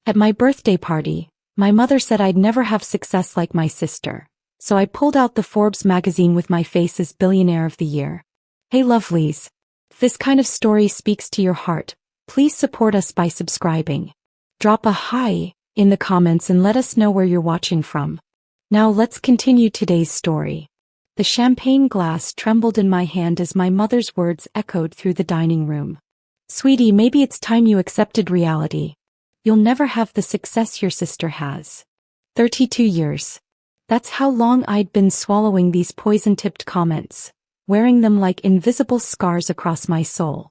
At my birthday party, my mother said I'd never have success like my sister, so I pulled out the Forbes magazine with my face as Billionaire of the Year. Hey lovelies. If this kind of story speaks to your heart, please support us by subscribing. Drop a hi in the comments and let us know where you're watching from. Now let's continue today's story. The champagne glass trembled in my hand as my mother's words echoed through the dining room. Sweetie, maybe it's time you accepted reality. You'll never have the success your sister has. 32 years. That's how long I'd been swallowing these poison-tipped comments, wearing them like invisible scars across my soul.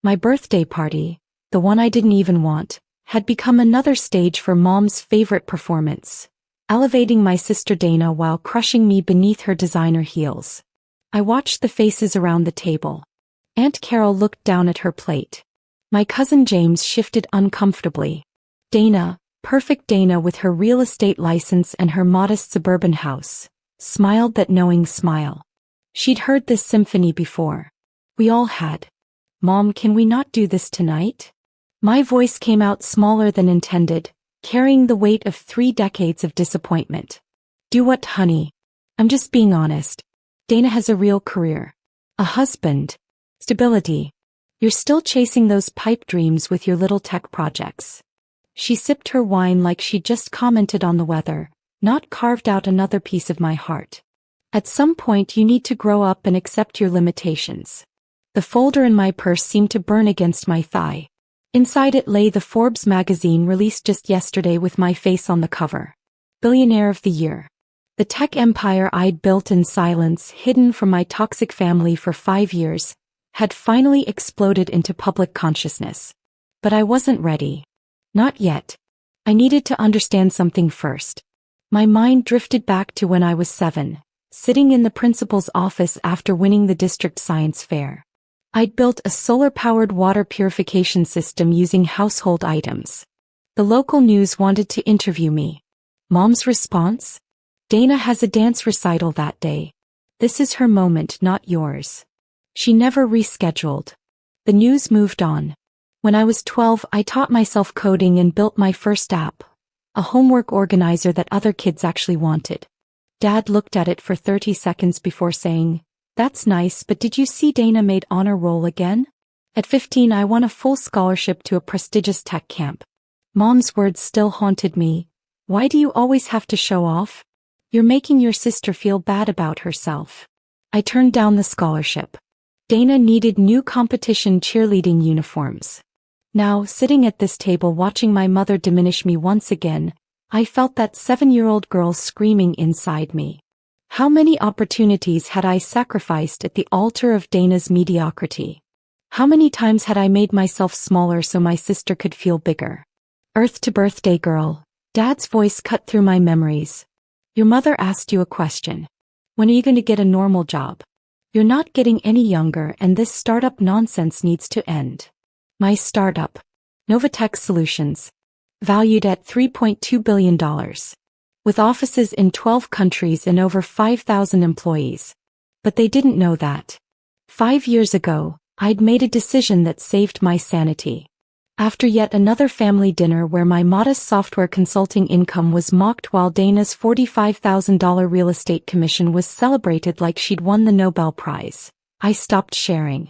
My birthday party, the one I didn't even want, had become another stage for Mom's favorite performance, elevating my sister Dana while crushing me beneath her designer heels. I watched the faces around the table. Aunt Carol looked down at her plate. My cousin James shifted uncomfortably. Dana, perfect Dana with her real estate license and her modest suburban house, smiled that knowing smile. She'd heard this symphony before. We all had. Mom, can we not do this tonight? My voice came out smaller than intended, carrying the weight of 3 decades of disappointment. Do what, honey? I'm just being honest. Dana has a real career. A husband. Stability. You're still chasing those pipe dreams with your little tech projects. She sipped her wine like she'd just commented on the weather, not carved out another piece of my heart. At some point you need to grow up and accept your limitations. The folder in my purse seemed to burn against my thigh. Inside it lay the Forbes magazine released just yesterday with my face on the cover. Billionaire of the Year. The tech empire I'd built in silence, hidden from my toxic family for 5 years, had finally exploded into public consciousness. But I wasn't ready. Not yet. I needed to understand something first. My mind drifted back to when I was 7, sitting in the principal's office after winning the district science fair. I'd built a solar-powered water purification system using household items. The local news wanted to interview me. Mom's response? Dana has a dance recital that day. This is her moment, not yours. She never rescheduled. The news moved on. When I was 12, I taught myself coding and built my first app, a homework organizer that other kids actually wanted. Dad looked at it for 30 seconds before saying, "That's nice, but did you see Dana made honor roll again?" At 15, I won a full scholarship to a prestigious tech camp. Mom's words still haunted me. Why do you always have to show off? You're making your sister feel bad about herself. I turned down the scholarship. Dana needed new competition cheerleading uniforms. Now, sitting at this table watching my mother diminish me once again, I felt that 7-year-old girl screaming inside me. How many opportunities had I sacrificed at the altar of Dana's mediocrity? How many times had I made myself smaller so my sister could feel bigger? Earth to birthday girl. Dad's voice cut through my memories. Your mother asked you a question. When are you going to get a normal job? You're not getting any younger and this startup nonsense needs to end. My startup. Novatech Solutions. Valued at $3.2 billion. With offices in 12 countries and over 5,000 employees. But they didn't know that. 5 years ago, I'd made a decision that saved my sanity. After yet another family dinner where my modest software consulting income was mocked while Dana's $45,000 real estate commission was celebrated like she'd won the Nobel Prize, I stopped sharing.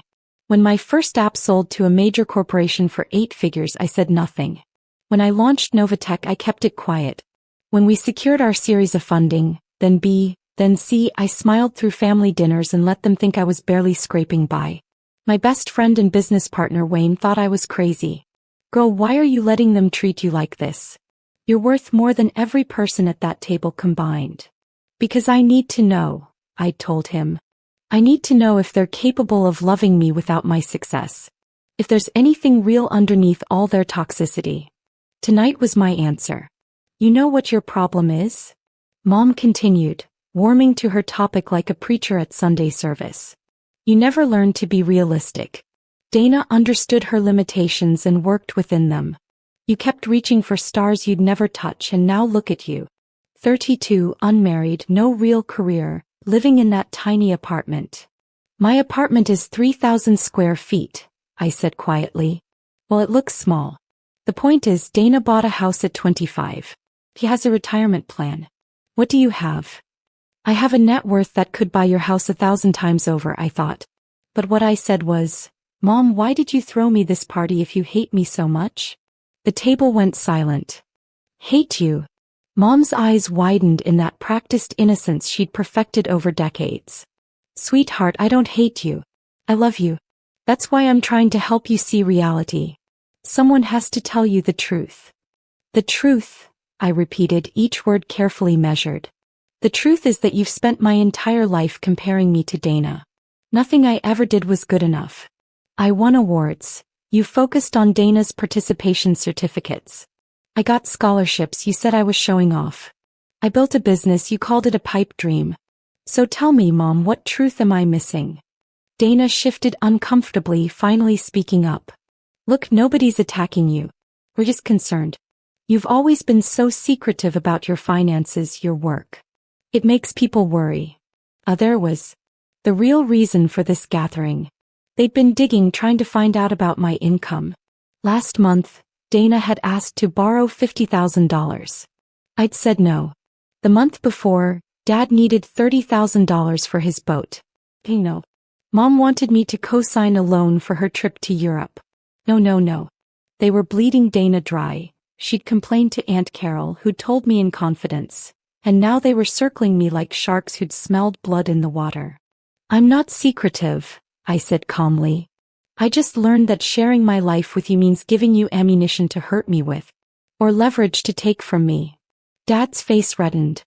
When my first app sold to a major corporation for 8 figures, I said nothing. When I launched Novatech, I kept it quiet. When we secured our series of funding, then B, then C, I smiled through family dinners and let them think I was barely scraping by. My best friend and business partner Wayne thought I was crazy. Girl, why are you letting them treat you like this? You're worth more than every person at that table combined. Because I need to know, I told him. I need to know if they're capable of loving me without my success. If there's anything real underneath all their toxicity. Tonight was my answer. You know what your problem is? Mom continued, warming to her topic like a preacher at Sunday service. You never learned to be realistic. Dana understood her limitations and worked within them. You kept reaching for stars you'd never touch and now look at you. 32, unmarried, no real career, living in that tiny apartment. My apartment is 3,000 square feet, I said quietly. Well, it looks small. The point is, Dana bought a house at 25. He has a retirement plan. What do you have? I have a net worth that could buy your house 1,000 times over, I thought. But what I said was, Mom, why did you throw me this party if you hate me so much? The table went silent. Hate you? Mom's eyes widened in that practiced innocence she'd perfected over decades. Sweetheart, I don't hate you. I love you. That's why I'm trying to help you see reality. Someone has to tell you the truth. The truth, I repeated, each word carefully measured. The truth is that you've spent my entire life comparing me to Dana. Nothing I ever did was good enough. I won awards. You focused on Dana's participation certificates. I got scholarships, you said I was showing off. I built a business, you called it a pipe dream. So tell me, Mom, what truth am I missing? Dana shifted uncomfortably, finally speaking up. Look, nobody's attacking you. We're just concerned. You've always been so secretive about your finances, your work. It makes people worry. There was the real reason for this gathering. They'd been digging, trying to find out about my income. Last month, Dana had asked to borrow $50,000. I'd said no. The month before, Dad needed $30,000 for his boat. No. Mom wanted me to co-sign a loan for her trip to Europe. No. They were bleeding Dana dry. She'd complained to Aunt Carol, who'd told me in confidence, and now they were circling me like sharks who'd smelled blood in the water. I'm not secretive, I said calmly. I just learned that sharing my life with you means giving you ammunition to hurt me with, or leverage to take from me. Dad's face reddened.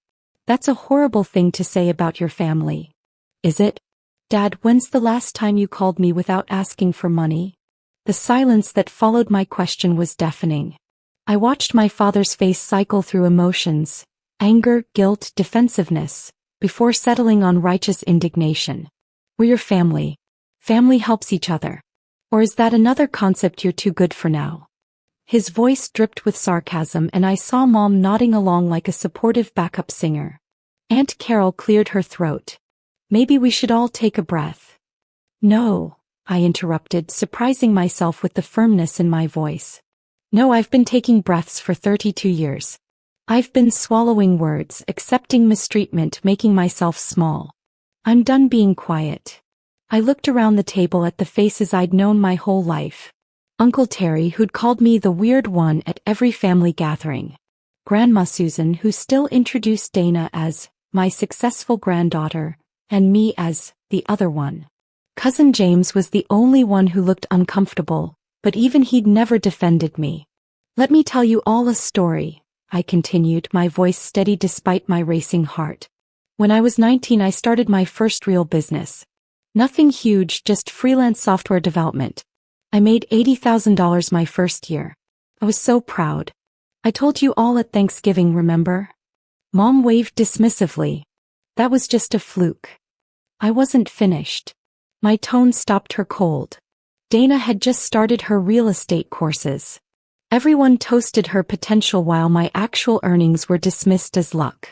That's a horrible thing to say about your family. Is it? Dad, when's the last time you called me without asking for money? The silence that followed my question was deafening. I watched my father's face cycle through emotions, anger, guilt, defensiveness, before settling on righteous indignation. We're your family. Family helps each other. Or is that another concept you're too good for now? His voice dripped with sarcasm, and I saw Mom nodding along like a supportive backup singer. Aunt Carol cleared her throat. Maybe we should all take a breath. No, I interrupted, surprising myself with the firmness in my voice. No, I've been taking breaths for 32 years. I've been swallowing words, accepting mistreatment, making myself small. I'm done being quiet. I looked around the table at the faces I'd known my whole life. Uncle Terry, who'd called me the weird one at every family gathering. Grandma Susan, who still introduced Dana as my successful granddaughter, and me as the other one. Cousin James was the only one who looked uncomfortable, but even he'd never defended me. Let me tell you all a story, I continued, my voice steady despite my racing heart. When I was 19, I started my first real business. Nothing huge, just freelance software development. I made $80,000 my first year. I was so proud. I told you all at Thanksgiving, remember? Mom waved dismissively. That was just a fluke. I wasn't finished. My tone stopped her cold. Dana had just started her real estate courses. Everyone toasted her potential while my actual earnings were dismissed as luck.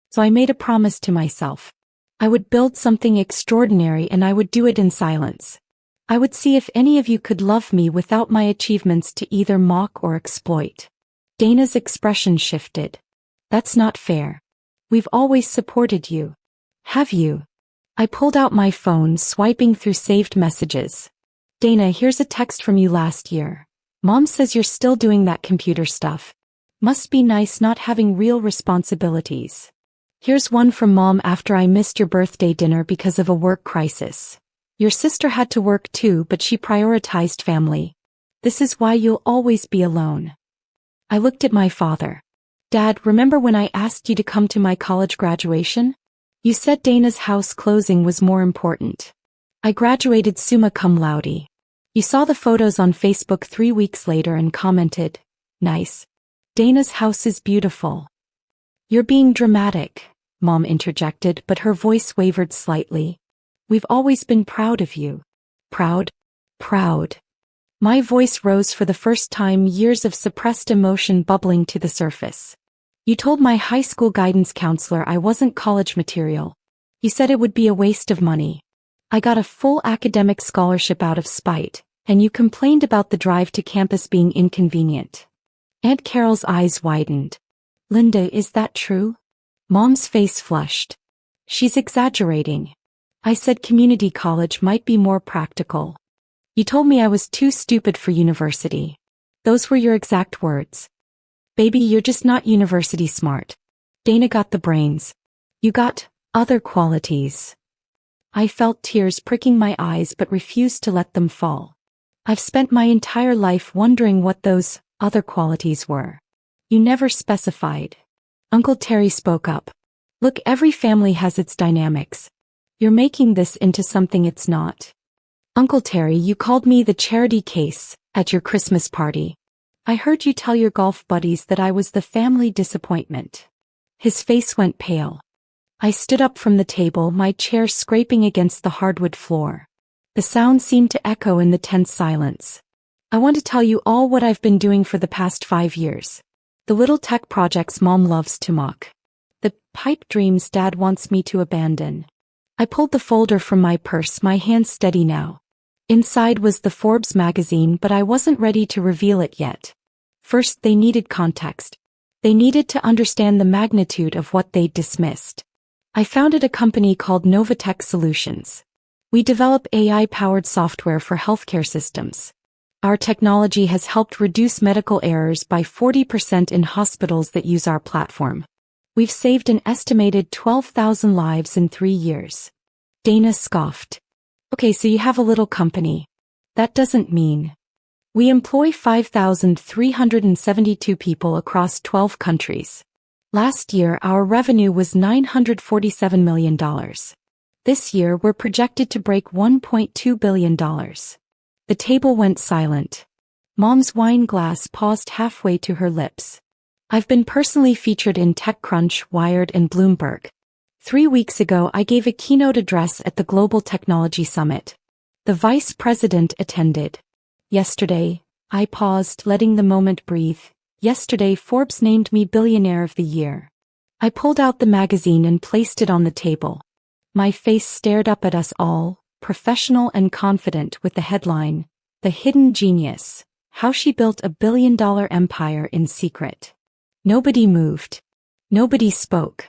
So I made a promise to myself. I would build something extraordinary, and I would do it in silence. I would see if any of you could love me without my achievements to either mock or exploit. Dana's expression shifted. That's not fair. We've always supported you. Have you? I pulled out my phone, swiping through saved messages. Dana, here's a text from you last year. Mom says you're still doing that computer stuff. Must be nice not having real responsibilities. Here's one from Mom after I missed your birthday dinner because of a work crisis. Your sister had to work too, but she prioritized family. This is why you'll always be alone. I looked at my father. Dad, remember when I asked you to come to my college graduation? You said Dana's house closing was more important. I graduated summa cum laude. You saw the photos on Facebook 3 weeks later and commented, nice. Dana's house is beautiful. You're being dramatic, Mom interjected, but her voice wavered slightly. We've always been proud of you. Proud? Proud. My voice rose for the first time, years of suppressed emotion bubbling to the surface. You told my high school guidance counselor I wasn't college material. You said it would be a waste of money. I got a full academic scholarship out of spite, and you complained about the drive to campus being inconvenient. Aunt Carol's eyes widened. Linda, is that true? Mom's face flushed. She's exaggerating. I said community college might be more practical. You told me I was too stupid for university. Those were your exact words. Baby, you're just not university smart. Dana got the brains. You got other qualities. I felt tears pricking my eyes but refused to let them fall. I've spent my entire life wondering what those other qualities were. You never specified. Uncle Terry spoke up. Look, every family has its dynamics. You're making this into something it's not. Uncle Terry, you called me the charity case at your Christmas party. I heard you tell your golf buddies that I was the family disappointment. His face went pale. I stood up from the table, my chair scraping against the hardwood floor. The sound seemed to echo in the tense silence. I want to tell you all what I've been doing for the past 5 years. The little tech projects Mom loves to mock. The pipe dreams Dad wants me to abandon. I pulled the folder from my purse, my hands steady now. Inside was the Forbes magazine, but I wasn't ready to reveal it yet. First, they needed context. They needed to understand the magnitude of what they'd dismissed. I founded a company called Novatech Solutions. We develop AI-powered software for healthcare systems. Our technology has helped reduce medical errors by 40% in hospitals that use our platform. We've saved an estimated 12,000 lives in 3 years. Dana scoffed. Okay, so you have a little company. That doesn't mean. We employ 5,372 people across 12 countries. Last year, our revenue was $947 million. This year, we're projected to break $1.2 billion. The table went silent. Mom's wine glass paused halfway to her lips. I've been personally featured in TechCrunch, Wired, and Bloomberg. 3 weeks ago, I gave a keynote address at the Global Technology Summit. The vice president attended. Yesterday, I paused, letting the moment breathe. Yesterday, Forbes named me Billionaire of the Year. I pulled out the magazine and placed it on the table. My face stared up at us all, professional and confident, with the headline, "The Hidden Genius: How She Built a Billion-Dollar Empire in Secret." Nobody moved. Nobody spoke.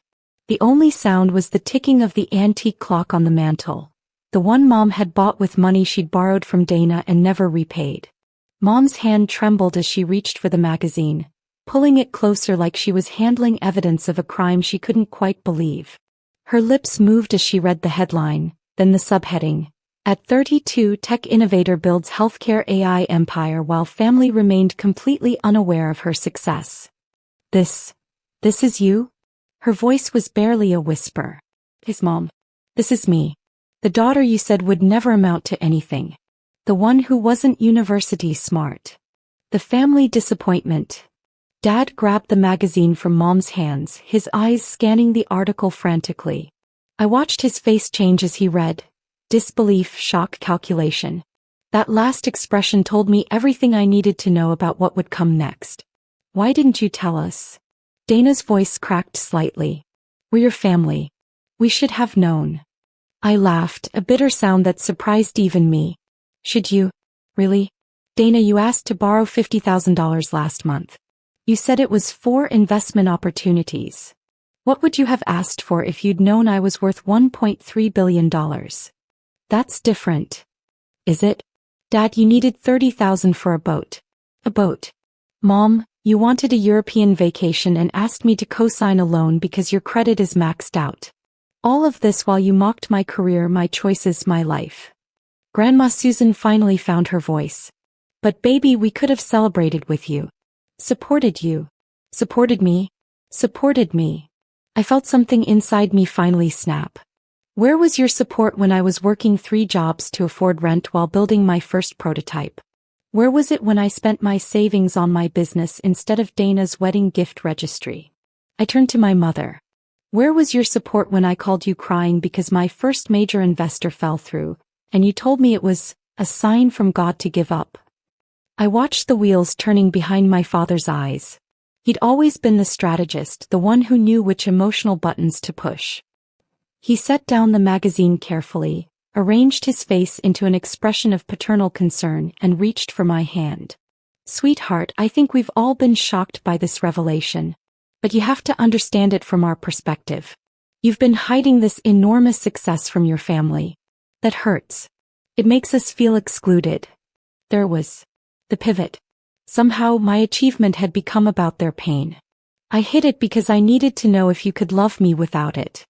The only sound was the ticking of the antique clock on the mantel, the one Mom had bought with money she'd borrowed from Dana and never repaid. Mom's hand trembled as she reached for the magazine, pulling it closer like she was handling evidence of a crime she couldn't quite believe. Her lips moved as she read the headline, then the subheading, "At 32, Tech Innovator Builds Healthcare AI Empire While Family Remained Completely Unaware of Her Success." This is you? Her voice was barely a whisper. His mom. This is me. The daughter you said would never amount to anything. The one who wasn't university smart. The family disappointment. Dad grabbed the magazine from Mom's hands, his eyes scanning the article frantically. I watched his face change as he read. Disbelief, shock, calculation. That last expression told me everything I needed to know about what would come next. Why didn't you tell us? Dana's voice cracked slightly. We're your family. We should have known. I laughed, a bitter sound that surprised even me. Should you? Really? Dana, you asked to borrow $50,000 last month. You said it was for investment opportunities. What would you have asked for if you'd known I was worth $1.3 billion? That's different. Is it? Dad, you needed $30,000 for a boat. A boat. Mom, you wanted a European vacation and asked me to co-sign a loan because your credit is maxed out. All of this while you mocked my career, my choices, my life. Grandma Susan finally found her voice. But baby, we could have celebrated with you. Supported you. Supported me. Supported me. I felt something inside me finally snap. Where was your support when I was working 3 jobs to afford rent while building my first prototype? Where was it when I spent my savings on my business instead of Dana's wedding gift registry? I turned to my mother. Where was your support when I called you crying because my first major investor fell through, and you told me it was a sign from God to give up? I watched the wheels turning behind my father's eyes. He'd always been the strategist, the one who knew which emotional buttons to push. He set down the magazine carefully, arranged his face into an expression of paternal concern, and reached for my hand. Sweetheart, I think we've all been shocked by this revelation. But you have to understand it from our perspective. You've been hiding this enormous success from your family. That hurts. It makes us feel excluded. There was the pivot. Somehow my achievement had become about their pain. I hid it because I needed to know if you could love me without it.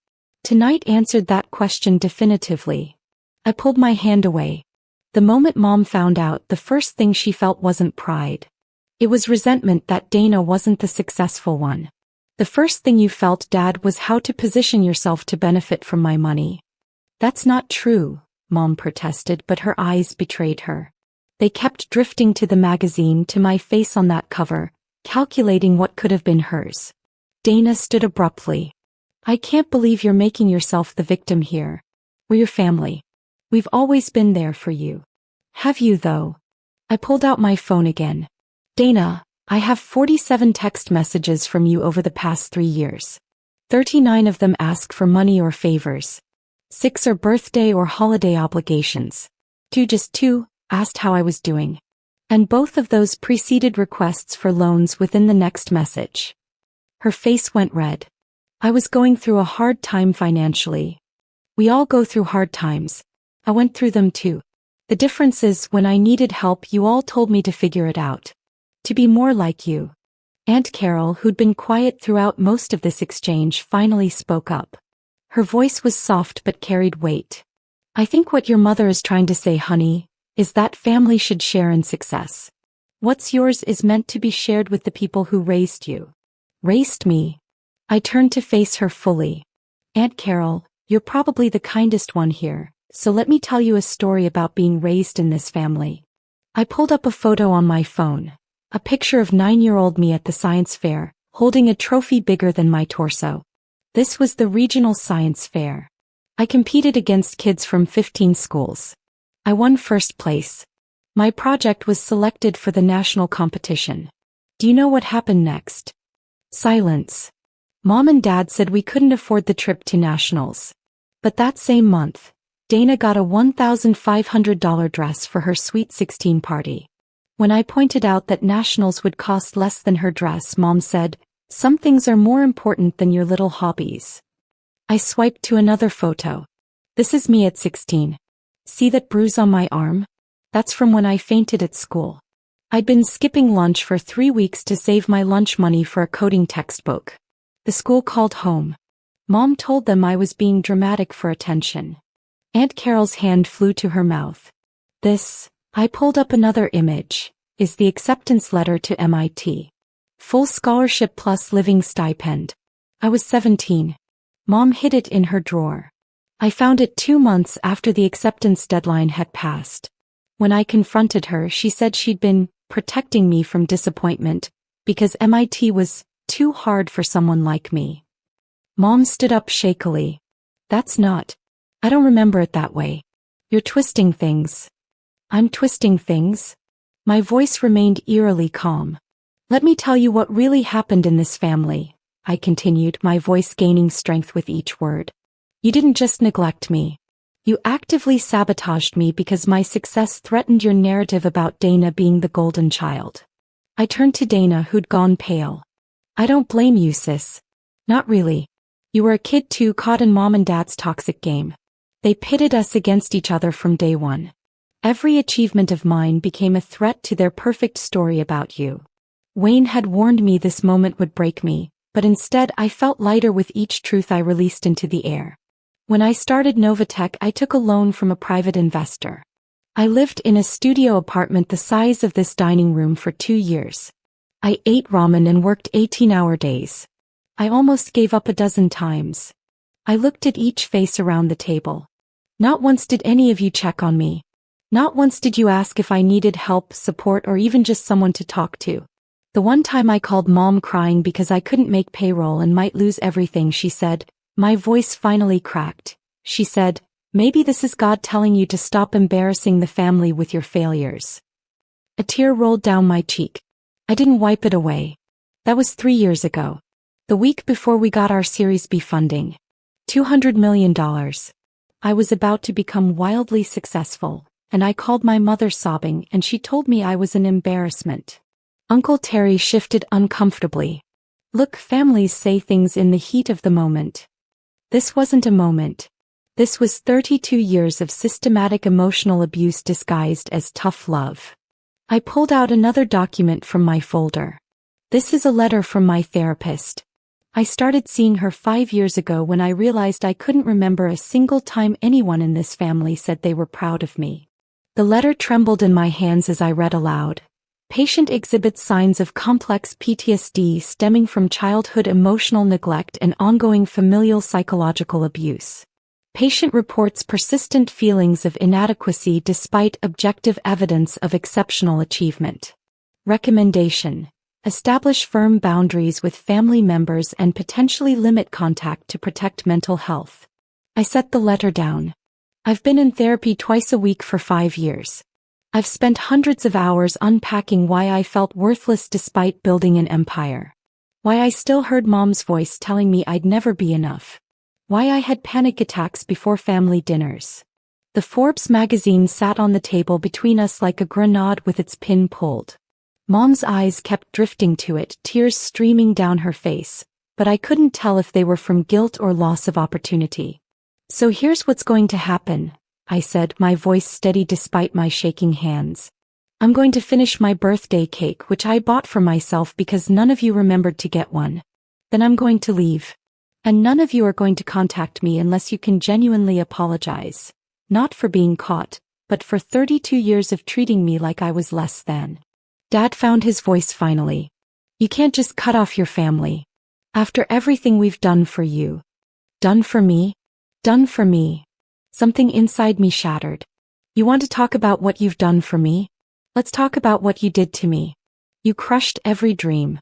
Tonight answered that question definitively. I pulled my hand away. The moment Mom found out, the first thing she felt wasn't pride. It was resentment that Dana wasn't the successful one. The first thing you felt, Dad, was how to position yourself to benefit from my money. That's not true, Mom protested, but her eyes betrayed her. They kept drifting to the magazine, to my face on that cover, calculating what could have been hers. Dana stood abruptly. I can't believe you're making yourself the victim here. We're your family. We've always been there for you. Have you, though? I pulled out my phone again. Dana, I have 47 text messages from you over the past 3 years. 39 of them ask for money or favors. 6 are birthday or holiday obligations. Just 2 asked how I was doing. And both of those preceded requests for loans within the next message. Her face went red. I was going through a hard time financially. We all go through hard times. I went through them too. The difference is, when I needed help, you all told me to figure it out. To be more like you. Aunt Carol, who'd been quiet throughout most of this exchange, finally spoke up. Her voice was soft but carried weight. I think what your mother is trying to say, honey, is that family should share in success. What's yours is meant to be shared with the people who raised you. Raised me? I turned to face her fully. Aunt Carol, you're probably the kindest one here, so let me tell you a story about being raised in this family. I pulled up a photo on my phone. A picture of 9-year-old me at the science fair, holding a trophy bigger than my torso. This was the regional science fair. I competed against kids from 15 schools. I won first place. My project was selected for the national competition. Do you know what happened next? Silence. Mom and Dad said we couldn't afford the trip to nationals. But that same month, Dana got a $1,500 dress for her Sweet 16 party. When I pointed out that nationals would cost less than her dress, Mom said, "Some things are more important than your little hobbies." I swiped to another photo. This is me at 16. See that bruise on my arm? That's from when I fainted at school. I'd been skipping lunch for 3 weeks to save my lunch money for a coding textbook. The school called home. Mom told them I was being dramatic for attention. Aunt Carol's hand flew to her mouth. This, I pulled up another image, is the acceptance letter to MIT. Full scholarship plus living stipend. I was 17. Mom hid it in her drawer. I found it 2 months after the acceptance deadline had passed. When I confronted her, she said she'd been protecting me from disappointment because MIT was too hard for someone like me. Mom stood up shakily. That's not. I don't remember it that way. You're twisting things. I'm twisting things? My voice remained eerily calm. Let me tell you what really happened in this family, I continued, my voice gaining strength with each word. You didn't just neglect me. You actively sabotaged me because my success threatened your narrative about Dana being the golden child. I turned to Dana, who'd gone pale. I don't blame you, sis. Not really. You were a kid too, caught in Mom and Dad's toxic game. They pitted us against each other from day one. Every achievement of mine became a threat to their perfect story about you. Wayne had warned me this moment would break me, but instead I felt lighter with each truth I released into the air. When I started Novatech, I took a loan from a private investor. I lived in a studio apartment the size of this dining room for 2 years. I ate ramen and worked 18-hour days. I almost gave up a dozen times. I looked at each face around the table. Not once did any of you check on me. Not once did you ask if I needed help, support, or even just someone to talk to. The one time I called Mom crying because I couldn't make payroll and might lose everything, she said, my voice finally cracked. She said, "Maybe this is God telling you to stop embarrassing the family with your failures." A tear rolled down my cheek. I didn't wipe it away. That was 3 years ago. The week before we got our Series B funding. $200 million. I was about to become wildly successful, and I called my mother sobbing, and she told me I was an embarrassment. Uncle Terry shifted uncomfortably. Look, families say things in the heat of the moment. This wasn't a moment. This was 32 years of systematic emotional abuse disguised as tough love. I pulled out another document from my folder. This is a letter from my therapist. I started seeing her 5 years ago when I realized I couldn't remember a single time anyone in this family said they were proud of me. The letter trembled in my hands as I read aloud. Patient exhibits signs of complex PTSD stemming from childhood emotional neglect and ongoing familial psychological abuse. Patient reports persistent feelings of inadequacy despite objective evidence of exceptional achievement. Recommendation: establish firm boundaries with family members and potentially limit contact to protect mental health. I set the letter down. I've been in therapy twice a week for 5 years. I've spent hundreds of hours unpacking why I felt worthless despite building an empire. Why I still heard Mom's voice telling me I'd never be enough. Why I had panic attacks before family dinners. The Forbes magazine sat on the table between us like a grenade with its pin pulled. Mom's eyes kept drifting to it, tears streaming down her face, but I couldn't tell if they were from guilt or loss of opportunity. So here's what's going to happen, I said, my voice steady despite my shaking hands. I'm going to finish my birthday cake, which I bought for myself because none of you remembered to get one. Then I'm going to leave. And none of you are going to contact me unless you can genuinely apologize. Not for being caught, but for 32 years of treating me like I was less than. Dad found his voice finally. You can't just cut off your family. After everything we've done for you. Done for me? Done for me. Something inside me shattered. You want to talk about what you've done for me? Let's talk about what you did to me. You crushed every dream.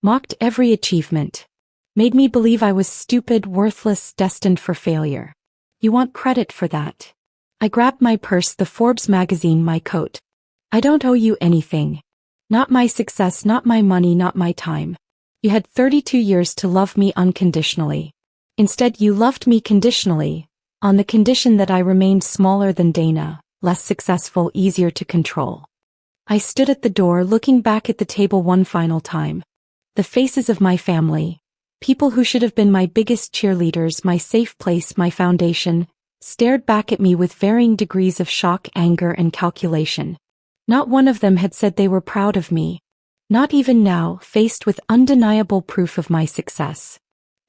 Mocked every achievement. Made me believe I was stupid, worthless, destined for failure. You want credit for that. I grabbed my purse, the Forbes magazine, my coat. I don't owe you anything. Not my success, not my money, not my time. You had 32 years to love me unconditionally. Instead, you loved me conditionally, on the condition that I remained smaller than Dana, less successful, easier to control. I stood at the door, looking back at the table one final time. The faces of my family, people who should have been my biggest cheerleaders, my safe place, my foundation, stared back at me with varying degrees of shock, anger, and calculation. Not one of them had said they were proud of me. Not even now, faced with undeniable proof of my success.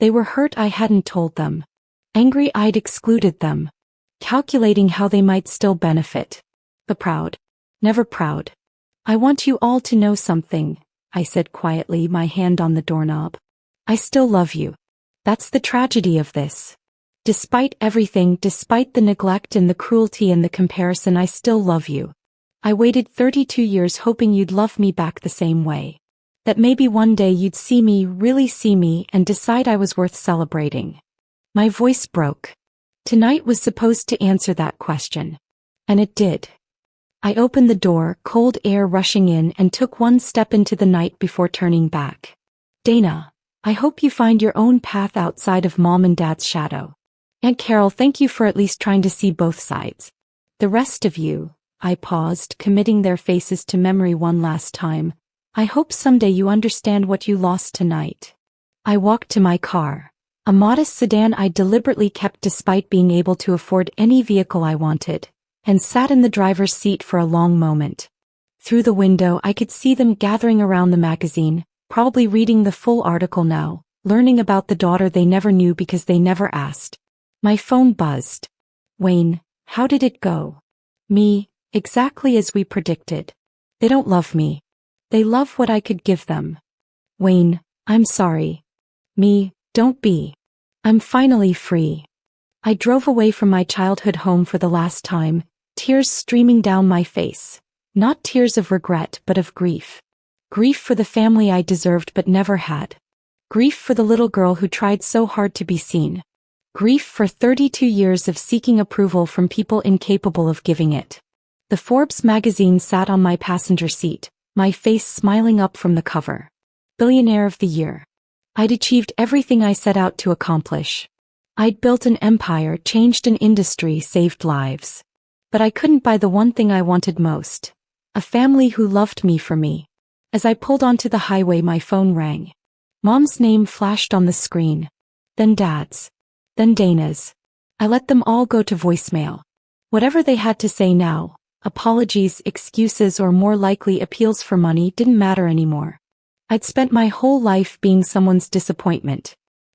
They were hurt I hadn't told them. Angry I'd excluded them. Calculating how they might still benefit. But proud. Never proud. I want you all to know something, I said quietly, my hand on the doorknob. I still love you. That's the tragedy of this. Despite everything, despite the neglect and the cruelty and the comparison, I still love you. I waited 32 years hoping you'd love me back the same way. That maybe one day you'd see me, really see me, and decide I was worth celebrating. My voice broke. Tonight was supposed to answer that question. And it did. I opened the door, cold air rushing in, and took one step into the night before turning back. Dana, I hope you find your own path outside of Mom and Dad's shadow. Aunt Carol, thank you for at least trying to see both sides. The rest of you, I paused, committing their faces to memory one last time. I hope someday you understand what you lost tonight. I walked to my car, a modest sedan I deliberately kept despite being able to afford any vehicle I wanted, and sat in the driver's seat for a long moment. Through the window I could see them gathering around the magazine, probably reading the full article now, learning about the daughter they never knew because they never asked. My phone buzzed. Wayne, how did it go? Me, exactly as we predicted. They don't love me. They love what I could give them. Wayne, I'm sorry. Me, don't be. I'm finally free. I drove away from my childhood home for the last time, tears streaming down my face. Not tears of regret but of grief. Grief for the family I deserved but never had. Grief for the little girl who tried so hard to be seen. Grief for 32 years of seeking approval from people incapable of giving it. The Forbes magazine sat on my passenger seat, my face smiling up from the cover. Billionaire of the Year. I'd achieved everything I set out to accomplish. I'd built an empire, changed an industry, saved lives. But I couldn't buy the one thing I wanted most. A family who loved me for me. As I pulled onto the highway, my phone rang. Mom's name flashed on the screen. Then Dad's. Then Dana's. I let them all go to voicemail. Whatever they had to say now, apologies, excuses, or more likely appeals for money, didn't matter anymore. I'd spent my whole life being someone's disappointment.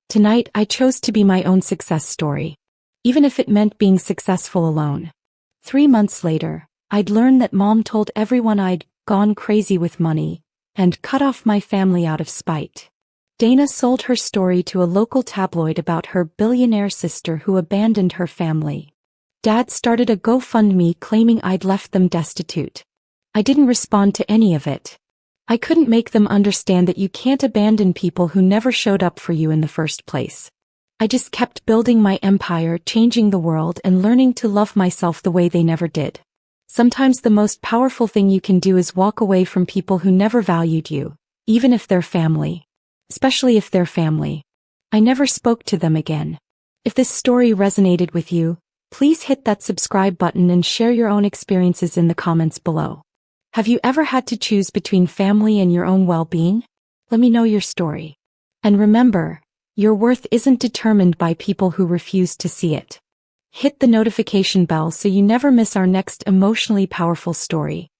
Tonight, I chose to be my own success story. Even if it meant being successful alone. 3 months later, I'd learned that Mom told everyone I'd gone crazy with money and cut off my family out of spite. Dana sold her story to a local tabloid about her billionaire sister who abandoned her family. Dad started a GoFundMe claiming I'd left them destitute. I didn't respond to any of it. I couldn't make them understand that you can't abandon people who never showed up for you in the first place. I just kept building my empire, changing the world, and learning to love myself the way they never did. Sometimes the most powerful thing you can do is walk away from people who never valued you, even if they're family. Especially if they're family. I never spoke to them again. If this story resonated with you, please hit that subscribe button and share your own experiences in the comments below. Have you ever had to choose between family and your own well-being? Let me know your story. And remember, your worth isn't determined by people who refuse to see it. Hit the notification bell so you never miss our next emotionally powerful story.